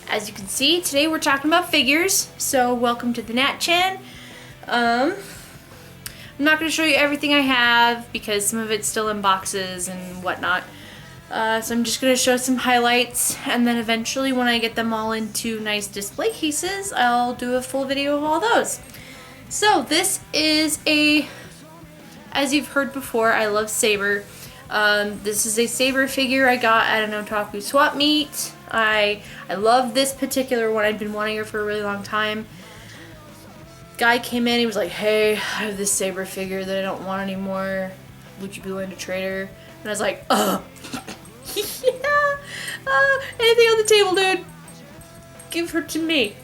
as you can see, today we're talking about figures, so welcome to the Nat Chan. I'm not going to show you everything I have because some of it's still in boxes and whatnot. So I'm just going to show some highlights, and then eventually when I get them all into nice display cases, I'll do a full video of all those. So this is as you've heard before, I love Saber. This is a Saber figure I got at an Otaku swap meet. I love this particular one. I've been wanting her for a really long time. Guy came in, he was like, hey, I have this Saber figure that I don't want anymore. Would you be willing to trade her? And I was like, yeah, anything on the table, dude. Give her to me.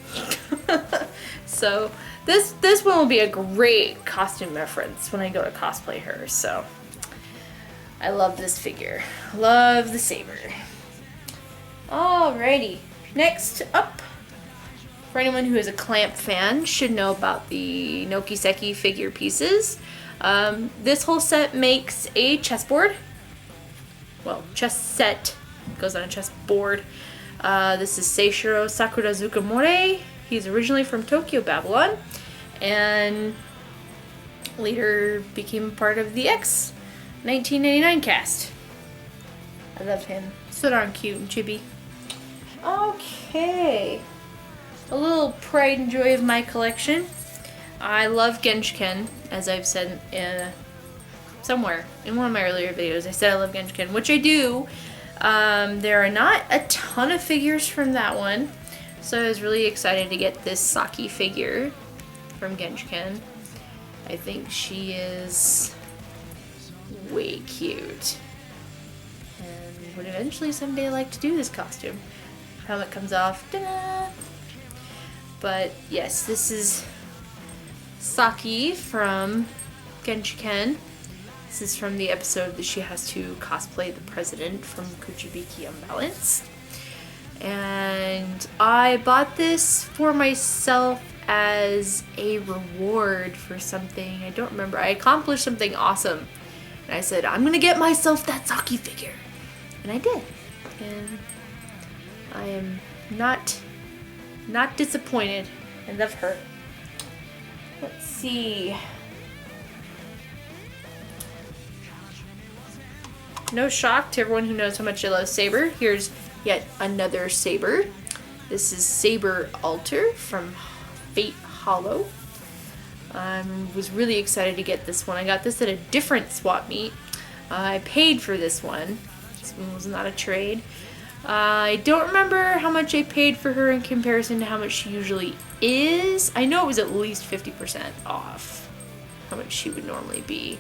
So this one will be a great costume reference when I go to cosplay her. So I love this figure. Love the Saber. Alrighty, next up, for anyone who is a Clamp fan, should know about the Nokiseki figure pieces. This whole set makes a chessboard. Well, chess set goes on a chessboard. This is Seishiro Sakurazuka More. He's originally from Tokyo, Babylon, and later became part of the X 1999 cast. I love him. So darn cute and chibi. Okay. A little pride and joy of my collection. I love Genshiken, as I've said somewhere in one of my earlier videos. I said I love Genshiken, which I do. There are not a ton of figures from that one, so I was really excited to get this Saki figure from Genshiken. I think she is way cute, and would eventually someday like to do this costume. Helmet comes off. Ta-da! But yes, this is Saki from Genshiken. This is from the episode that she has to cosplay the president from Kuchibiki Unbalanced. And I bought this for myself as a reward for something. I don't remember. I accomplished something awesome. And I said, I'm gonna get myself that Saki figure. And I did. And I am not disappointed. I love her. Let's see. No shock to everyone who knows how much I love Saber. Here's yet another Saber. This is Saber Alter from Fate Hollow. I was really excited to get this one. I got this at a different swap meet. I paid for this one. This one was not a trade. I don't remember how much I paid for her in comparison to how much she usually is. I know it was at least 50% off how much she would normally be.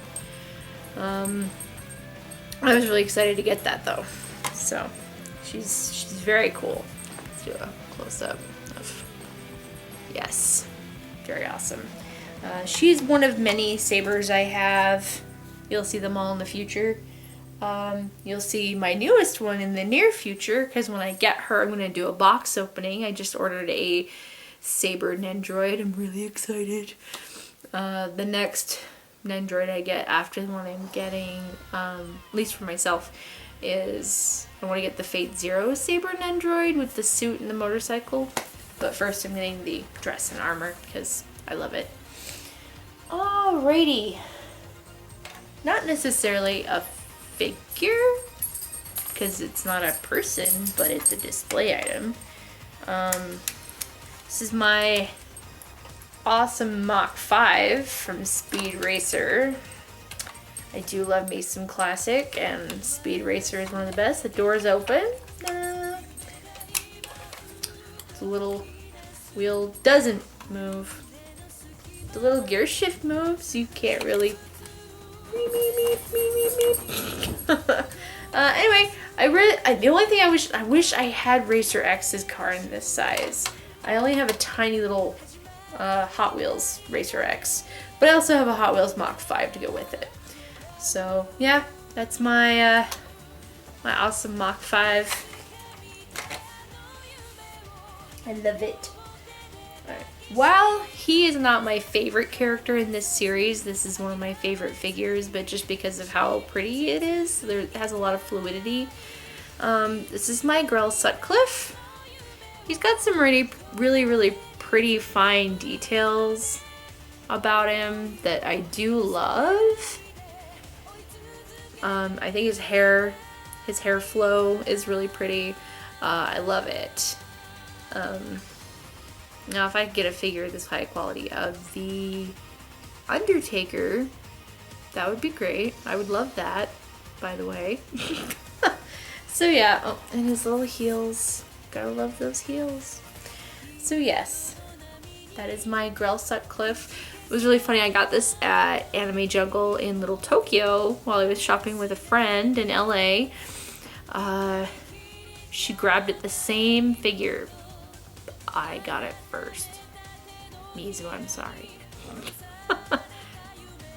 I was really excited to get that though. So she's very cool. Let's do a close-up of, yes, very awesome. She's one of many Sabers I have. You'll see them all in the future. You'll see my newest one in the near future, because when I get her, I'm going to do a box opening. I just ordered a Saber Nendroid. I'm really excited. The next Nendroid I get after the one I'm getting, at least for myself, is I want to get the Fate Zero Saber Nendroid with the suit and the motorcycle. But first I'm getting the dress and armor because I love it. Alrighty. Not necessarily a figure, because it's not a person, but it's a display item. This is my awesome Mach 5 from Speed Racer. I do love me some classic, and Speed Racer is one of the best. The door's open. The little wheel doesn't move. The little gear shift moves. You can't really. Anyway, the only thing I wish I had Racer X's car in this size. I only have a tiny little Hot Wheels Racer X, but I also have a Hot Wheels Mach 5 to go with it. So yeah, that's my my awesome Mach 5. I love it. Alright. While he is not my favorite character in this series, this is one of my favorite figures, but just because of how pretty it is, it has a lot of fluidity. This is my Grell Sutcliffe. He's got some really pretty fine details about him that I do love. I think his hair flow is really pretty. I love it. Now if I could get a figure this high quality of the Undertaker, that would be great. I would love that, by the way. So yeah, oh, and his little heels. Gotta love those heels. So yes, that is my Grell Sutcliffe. It was really funny. I got this at Anime Jungle in Little Tokyo while I was shopping with a friend in LA. She grabbed it the same figure. I got it first. Mizu, I'm sorry.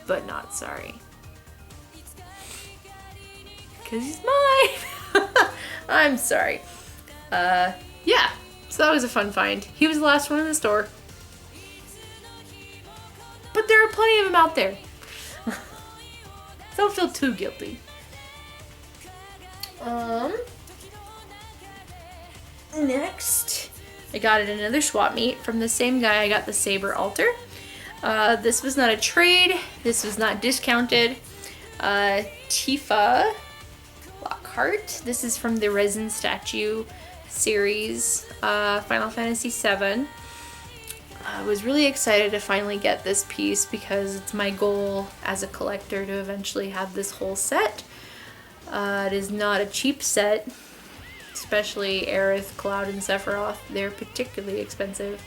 But not sorry. Because he's mine. I'm sorry. Yeah, so that was a fun find. He was the last one in the store. But there are plenty of them out there. Don't feel too guilty. Next, I got it another swap meet from the same guy I got the Saber Alter. This was not a trade. This was not discounted. Tifa Lockhart. This is from the Resin Statue series, Final Fantasy VII. I was really excited to finally get this piece because it's my goal as a collector to eventually have this whole set. It is not a cheap set, especially Aerith, Cloud, and Sephiroth. They're particularly expensive.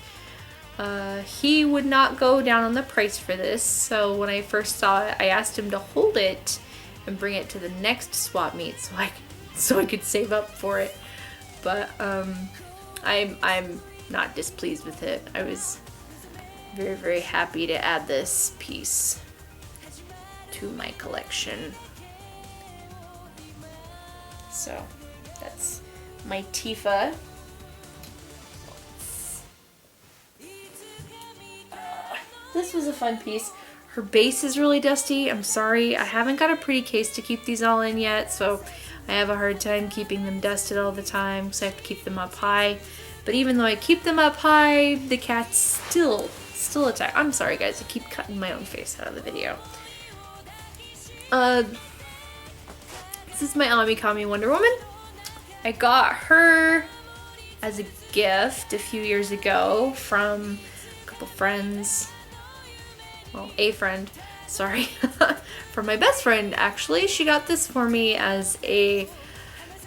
He would not go down on the price for this, so when I first saw it, I asked him to hold it and bring it to the next swap meet so I could save up for it. But I'm not displeased with it. I was very happy to add this piece to my collection. So that's my Tifa. This was a fun piece. Her base is really dusty. I'm sorry, I haven't got a pretty case to keep these all in yet, so I have a hard time keeping them dusted all the time because I have to keep them up high. But even though I keep them up high, the cats still attack. I'm sorry guys, I keep cutting my own face out of the video. This is my Amikami Wonder Woman. I got her as a gift a few years ago from a couple friends. Well, a friend, sorry. From my best friend, actually. She got this for me as a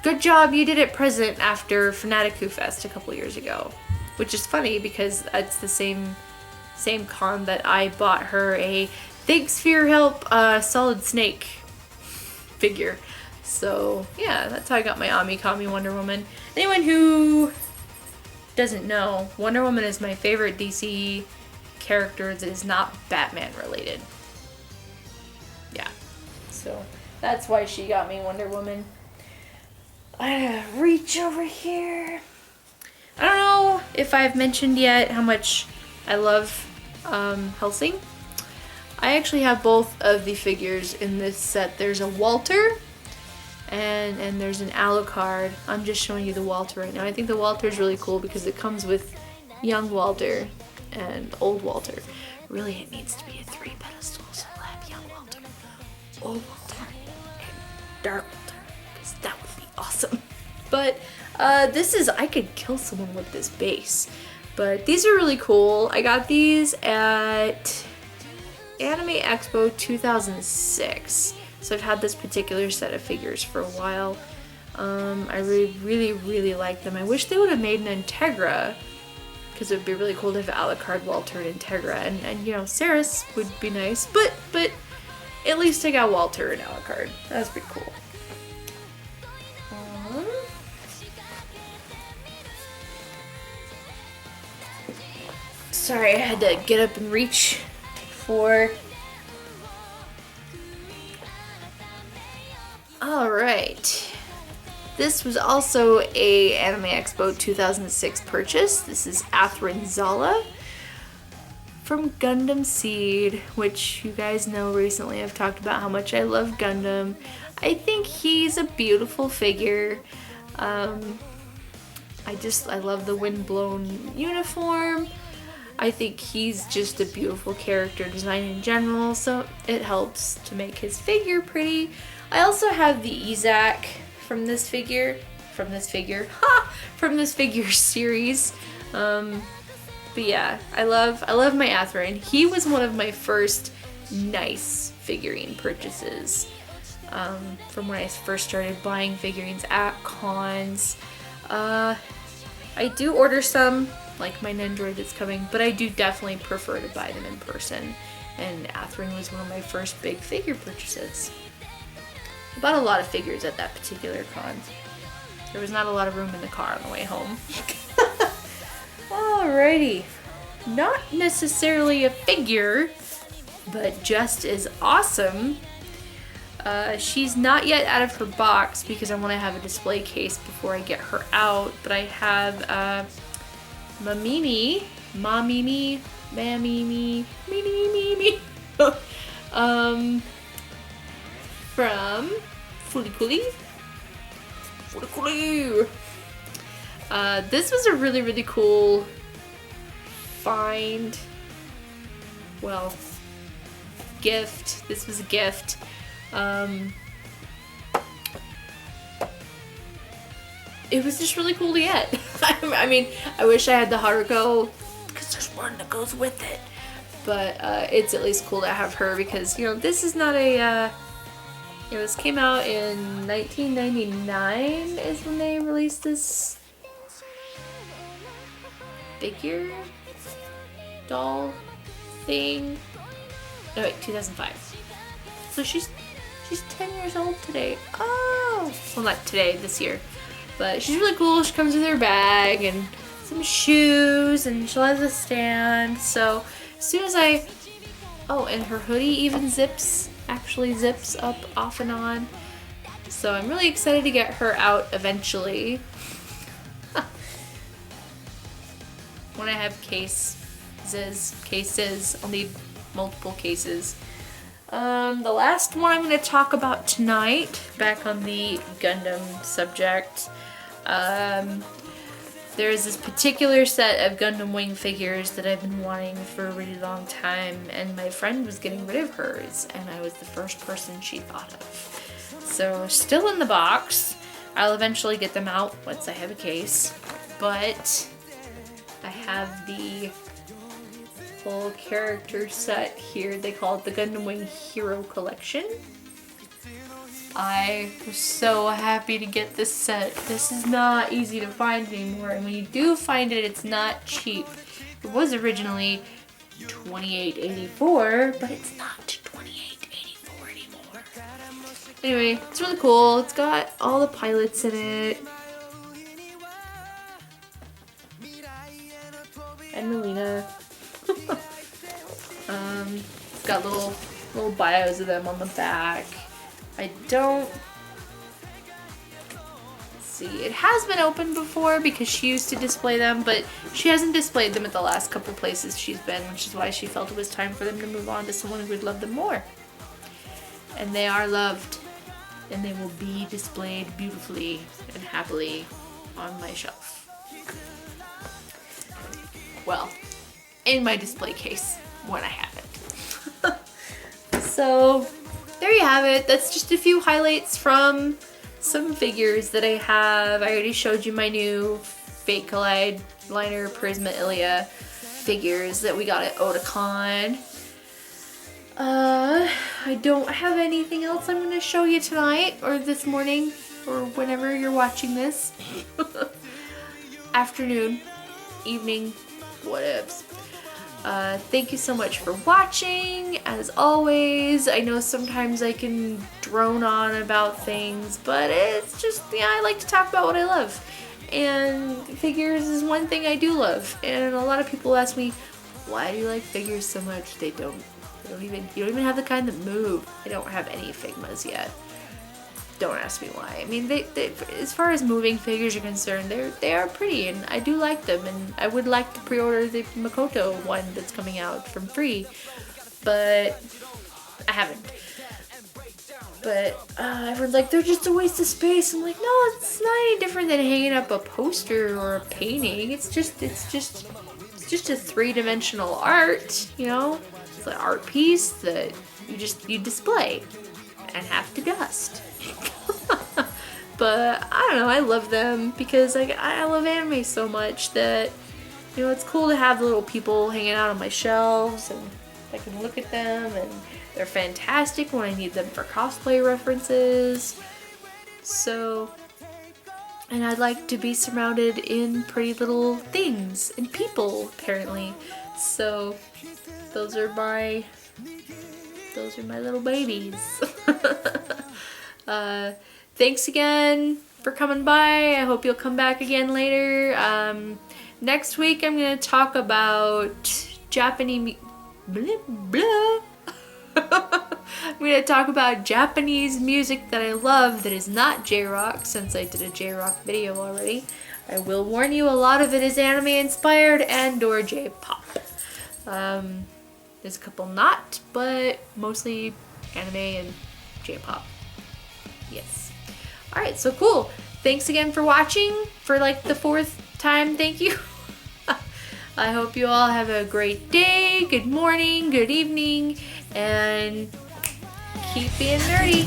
good job you did it present after Fanaticu Fest a couple years ago. Which is funny because it's the same con that I bought her a thanks for your help Solid Snake figure. So yeah, that's how I got my Amikami Wonder Woman. Anyone who doesn't know, Wonder Woman is my favorite DC character that is not Batman related. Yeah, so that's why she got me Wonder Woman. I gotta reach over here. I don't know if I've mentioned yet how much I love Hellsing. I actually have both of the figures in this set. There's a Walter and there's an Alucard. I'm just showing you the Walter right now. I think the Walter is really cool because it comes with young Walter and old Walter. Really, it needs to be a 3 pedestal, so we'll have young Walter, old Walter, and dark Walter, because that would be awesome. But this is, I could kill someone with this base. But these are really cool. I got these at Anime Expo 2006. So I've had this particular set of figures for a while. I really like them. I wish they would have made an Integra, because it would be really cool to have Alucard, Walter, and Integra. And you know, Ceres would be nice, but at least I got Walter and Alucard. That's pretty cool. Sorry, I had to get up and reach for... Alright. This was also a Anime Expo 2006 purchase. This is Athrun Zala from Gundam Seed, which you guys know recently I've talked about how much I love Gundam. I think he's a beautiful figure. I love the windblown uniform. I think he's just a beautiful character design in general, so it helps to make his figure pretty. I also have the Izak from this figure series. But yeah, I love my Atherin. He was one of my first nice figurine purchases from when I first started buying figurines at cons. I do order some, like my Nendoroid that's coming, but I do definitely prefer to buy them in person. And Atherin was one of my first big figure purchases. I bought a lot of figures at that particular con. There was not a lot of room in the car on the way home. Alrighty. Not necessarily a figure, but just as awesome. She's not yet out of her box because I want to have a display case before I get her out, but I have Mamimi, from Fuliculi. This was a really, really cool find. Well, gift. This was a gift. It was just really cool to get. I mean, I wish I had the Haruko because there's one that goes with it. But it's at least cool to have her because, you know, this is not a... this came out in 1999 is when they released this figure doll thing. No, wait, 2005. So she's 10 years old today. Oh! Well, not today, this year. But she's really cool. She comes with her bag and some shoes, and she has a stand. So as soon as oh, and her hoodie even actually zips up off and on. So I'm really excited to get her out eventually. When I have cases, I'll need multiple cases. The last one I'm going to talk about tonight, back on the Gundam subject, there's this particular set of Gundam Wing figures that I've been wanting for a really long time, and my friend was getting rid of hers, and I was the first person she thought of. So, still in the box. I'll eventually get them out once I have a case, but I have the full character set here. They call it the Gundam Wing Hero Collection. I was so happy to get this set. This is not easy to find anymore, and when you do find it, it's not cheap. It was originally $28.84, but it's not $28.84 anymore. Anyway, it's really cool. It's got all the pilots in it. And Melina. It's got little bios of them on the back. I don't see. It has been opened before because she used to display them, but she hasn't displayed them at the last couple places she's been, which is why she felt it was time for them to move on to someone who would love them more. And they are loved, and they will be displayed beautifully and happily on my shelf. Well, in my display case when I have it. So there you have it. That's just a few highlights from some figures that I have. I already showed you my new Fate Collide Liner Prisma Ilia figures that we got at Otakon. I don't have anything else I'm going to show you tonight or this morning or whenever you're watching this. Afternoon, evening, whatevs. Thank you so much for watching. As always, I know sometimes I can drone on about things, but it's just, yeah, I like to talk about what I love. And figures is one thing I do love. And a lot of people ask me, why do you like figures so much? You don't even have the kind that move. I don't have any Figmas yet. Don't ask me why. I mean, they as far as moving figures are concerned, they are pretty, and I do like them, and I would like to pre-order the Makoto one that's coming out from Free, but I haven't. But everyone's like, they're just a waste of space. I'm like, no, it's not any different than hanging up a poster or a painting. It's just a 3-dimensional art, you know? It's an art piece that you display and have to dust. But I don't know, I love them because like I love anime so much that, you know, it's cool to have the little people hanging out on my shelves and I can look at them, and they're fantastic when I need them for cosplay references. So, and I'd like to be surrounded in pretty little things and people, apparently. So, those are my little babies. Thanks again for coming by. I hope you'll come back again later. Next week I'm going to talk about Japanese... Blah, blah. I'm going to talk about Japanese music that I love that is not J-Rock, since I did a J-Rock video already. I will warn you, a lot of it is anime inspired and or J-pop. There's a couple not, but mostly anime and J-pop. Yes. Alright, so cool. Thanks again for watching for like the 4th time. Thank you. I hope you all have a great day, good morning, good evening, and keep being nerdy.